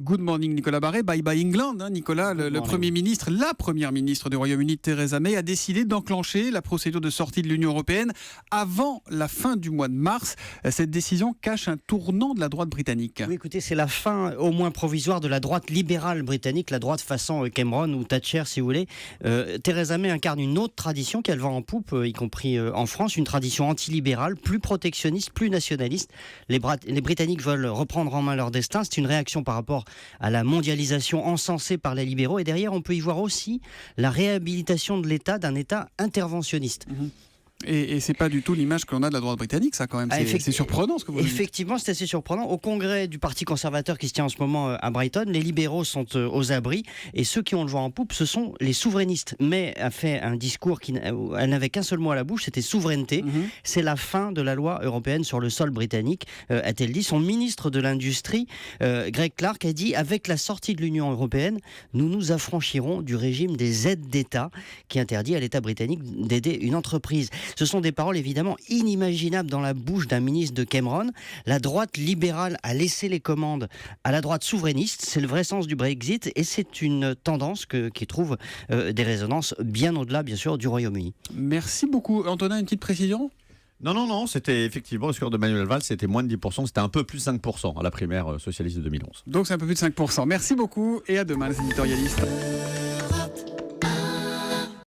Good morning Nicolas Barré, bye bye England. Nicolas, le Premier ministre, la Première ministre du Royaume-Uni, Theresa May, a décidé d'enclencher la procédure de sortie de l'Union européenne avant la fin du mois de mars. Cette décision cache un tournant de la droite britannique. Oui, écoutez, c'est la fin, au moins provisoire, de la droite libérale britannique, la droite façon Cameron ou Thatcher, si vous voulez. Theresa May incarne une autre tradition qu'elle vend en poupe, y compris en France, une tradition antilibérale, plus protectionniste, plus nationaliste. Les Britanniques veulent reprendre en main leur destin. C'est une réaction par rapport à la mondialisation encensée par les libéraux. Et derrière, on peut y voir aussi la réhabilitation de l'État, d'un État interventionniste. Et c'est pas du tout l'image que l'on a de la droite britannique, ça, quand même. C'est surprenant, ce que vous dites. Effectivement, c'est assez surprenant. Au congrès du Parti conservateur qui se tient en ce moment à Brighton, les libéraux sont aux abris. Et ceux qui ont le vent en poupe, ce sont les souverainistes. May a fait un discours elle n'avait qu'un seul mot à la bouche, c'était souveraineté. C'est la fin de la loi européenne sur le sol britannique, a-t-elle dit. Son ministre de l'Industrie, Greg Clark, a dit: avec la sortie de l'Union européenne, nous nous affranchirons du régime des aides d'État qui interdit à l'État britannique d'aider une entreprise. Ce sont des paroles évidemment inimaginables dans la bouche d'un ministre de Cameron. La droite libérale a laissé les commandes à la droite souverainiste. C'est le vrai sens du Brexit et c'est une tendance qui trouve des résonances bien au-delà, bien sûr, du Royaume-Uni. Merci beaucoup. Antonin, une petite précision ? Non, c'était effectivement le score de Manuel Valls, c'était moins de 10%, c'était un peu plus 5% à la primaire socialiste de 2011. Donc c'est un peu plus de 5%. Merci beaucoup et à demain les éditorialistes.